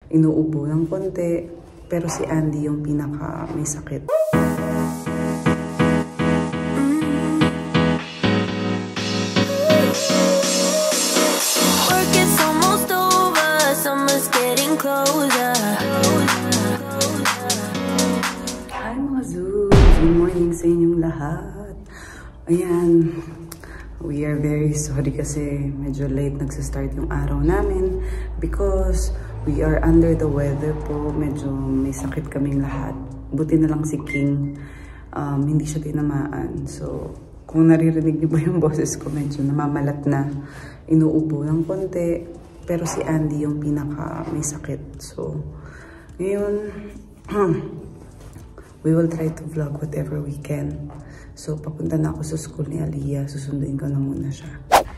inuubo ng konti. Pero si Andy yung pinaka may sakit. Hi mga Zoo! Good morning sa inyong lahat. Ayan, we are very sorry kasi medyo late nagsistart yung araw namin because we are under the weather po. Medyo may sakit kaming lahat. Buti na lang si King, hindi siya tinamaan. So, kung naririnig niyo ba yung boses ko, medyo namamalat na, inuubo ng konti. Pero si Andy yung pinaka may sakit. So, ngayon, we will try to vlog whatever we can. So, papunta na ako sa school ni Aliyah. Susunduin ko na muna siya.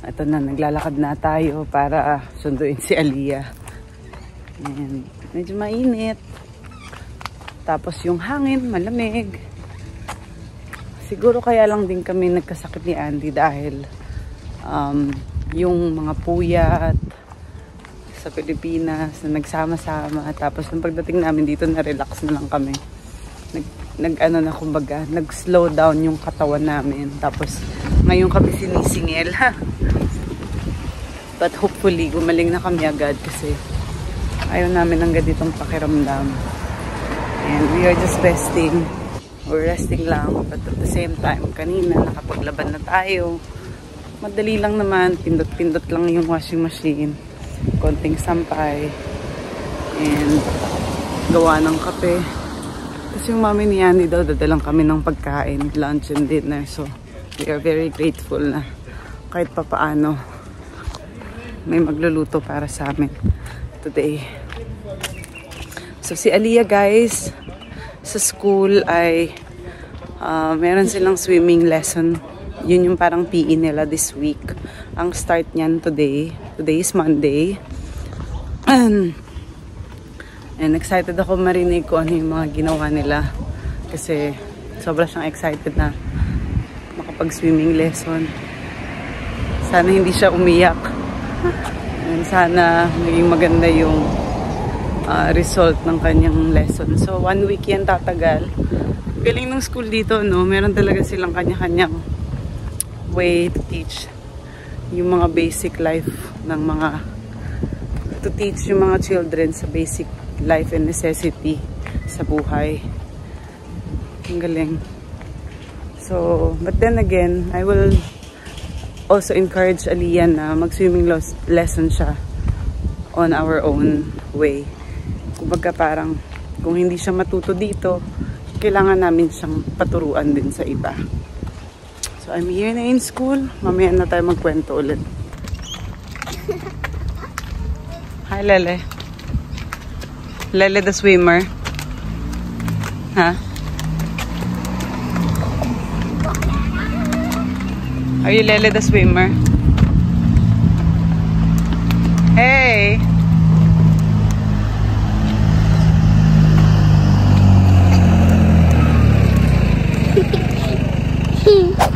Ito na, naglalakad na tayo para sunduin si Aliyah. And medyo mainit. Tapos yung hangin, malamig. Siguro kaya lang din kami nagkasakit ni Andy dahil yung mga puyat sa Pilipinas na nagsama-sama. Tapos nung pagdating namin dito, na-relax na lang kami. Nag-ano na kumbaga, nag-slow down yung katawan namin. Tapos ngayon kami sinisingil. But hopefully, gumaling na kami agad kasi ayaw namin ng ganitong pakiramdam. And we are just resting. We're resting lang. But at the same time, kanina nakapaglaban na tayo. Madali lang naman. Pindot-pindot lang yung washing machine. Konting sampay. And gawa ng kape. Tapos yung mami ni Andy daw, dadalang kami ng pagkain, lunch and dinner. So, we are very grateful na kahit papaano may magluluto para sa amin today. So, si Aliyah guys, sa school ay meron silang swimming lesson. Yun yung parang PE nila this week. Ang start niyan today. Today is Monday. And excited ako marinig ko ano yung mga ginawa nila. Kasi sobra siyang excited na makapag-swimming lesson. Sana hindi siya umiyak. And sana maging maganda yung result ng kanyang lesson. So 1 week yan tatagal. Galing ng school dito, no? Meron talaga silang kanya-kanyang way to teach yung mga basic life ng mga to teach yung mga children sa basic life and necessity sa buhay. Ang galing. So, but then again, I will also encourage Aliyah na mag-swimming lesson siya on our own way. Kumbaga parang kung hindi siya matuto dito, kailangan namin siyang paturuan din sa iba. So, I'm here na in school. Mamaya na tayo magkwento ulit. Hi, Lele. Lele the swimmer. Huh? Are you Lele the swimmer? Hey!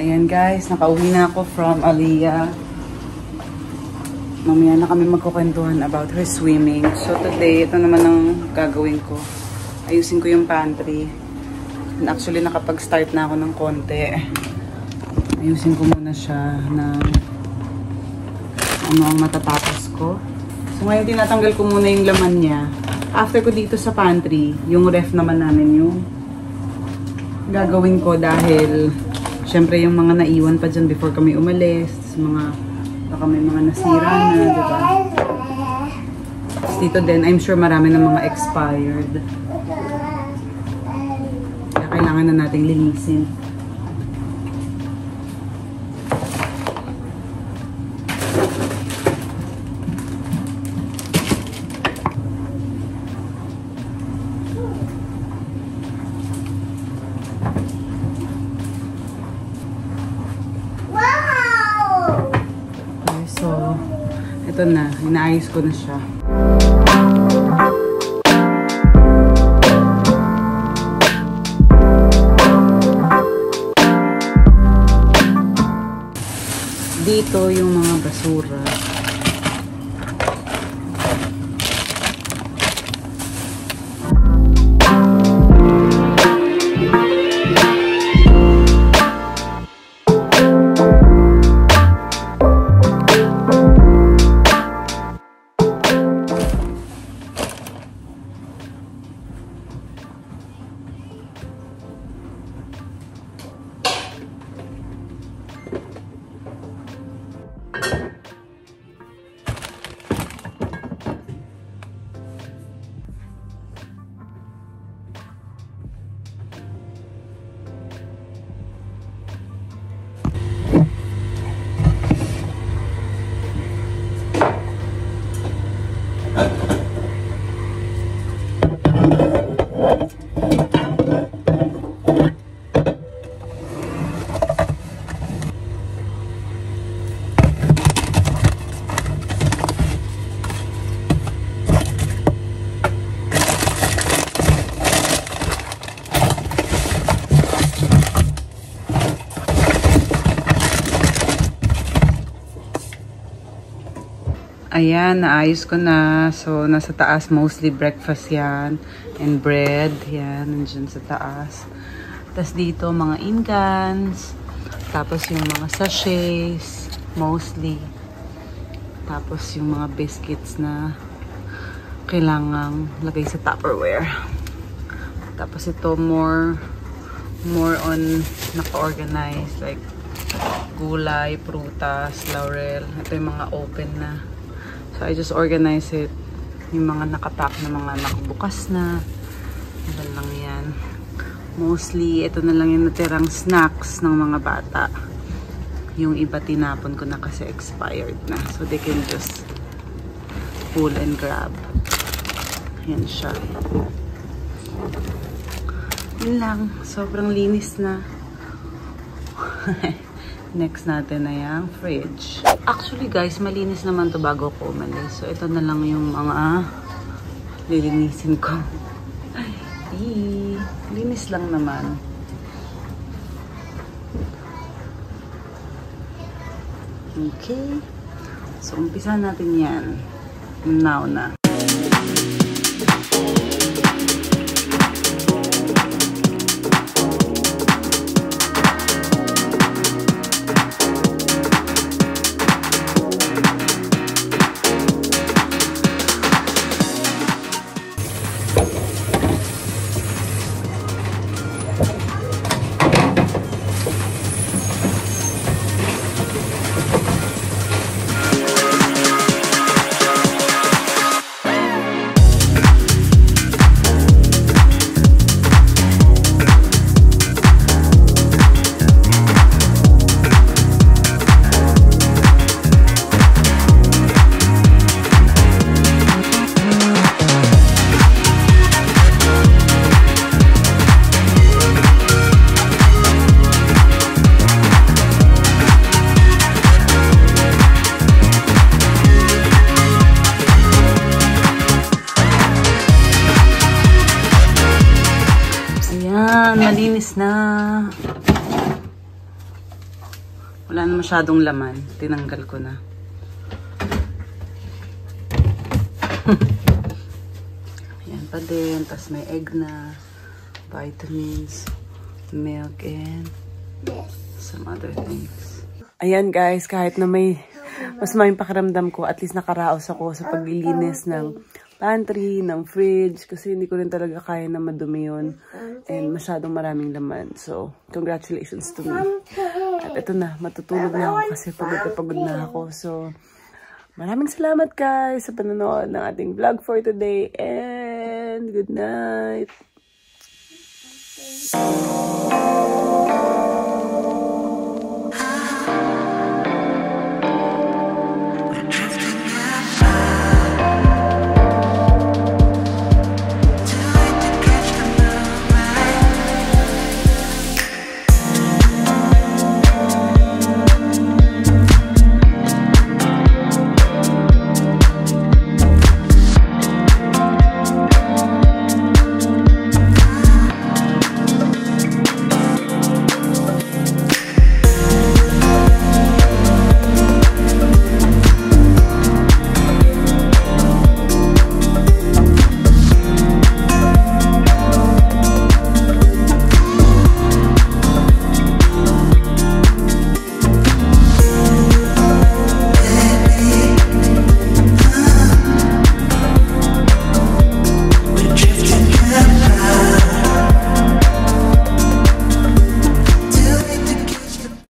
Ayan guys, nakauwi na ako from Aliyah. Mamaya na kami magkukwentuhan about her swimming. So today, ito naman ang gagawin ko. Ayusin ko yung pantry. And actually, nakapag-start na ako ng konti. Ayusin ko muna siya na ano ang matatapos ko. So ngayon, tinatanggal ko muna yung laman niya. After ko dito sa pantry, yung ref naman namin yung gagawin ko dahil syempre yung mga naiwan pa dyan before kami umalis. Baka may mga nasira na, diba? Dito din, I'm sure marami ng mga expired. Kaya kailangan na nating linisin. So, ito na. Inaayos ko na siya. Dito yung mga basura. Ayan, naayos ko na. So, nasa taas, mostly breakfast yan. And bread. Yan, nandiyan sa taas. Tapos dito, mga incans. Tapos yung mga sachets. Mostly. Tapos yung mga biscuits na kailangang lagay sa Tupperware. Tapos ito, more on naka-organize. Like, gulay, prutas, laurel. Ito yung mga open na. So, I just organize it. Yung mga nakapack na mga nakabukas na. Ilan lang yan. Mostly, ito na lang yung natirang snacks ng mga bata. Yung iba tinapon ko na kasi expired na. So, they can just pull and grab. Yan siya. Yun lang. Sobrang linis na. Next natin na yung fridge. Actually guys, malinis naman to bago ko umalis. So ito na lang yung mga lilinisin ko. Linis lang naman. Okay. So umpisa natin yan. Now na. Malinis na. Wala na masyadong laman. Tinanggal ko na. Ayan pa din. Tapos may egg na. Vitamins. Milk and some other things. Ayan guys, kahit na may mas may pakiramdam ko, at least nakaraos ako sa paglilinis ng pantry, ng fridge, kasi hindi ko rin talaga kaya na madumi yun. And masyadong maraming laman. So, congratulations to me. At ito na, matutulog na ako kasi pagod na ako. So, maraming salamat guys sa panonood ng ating vlog for today. And good night!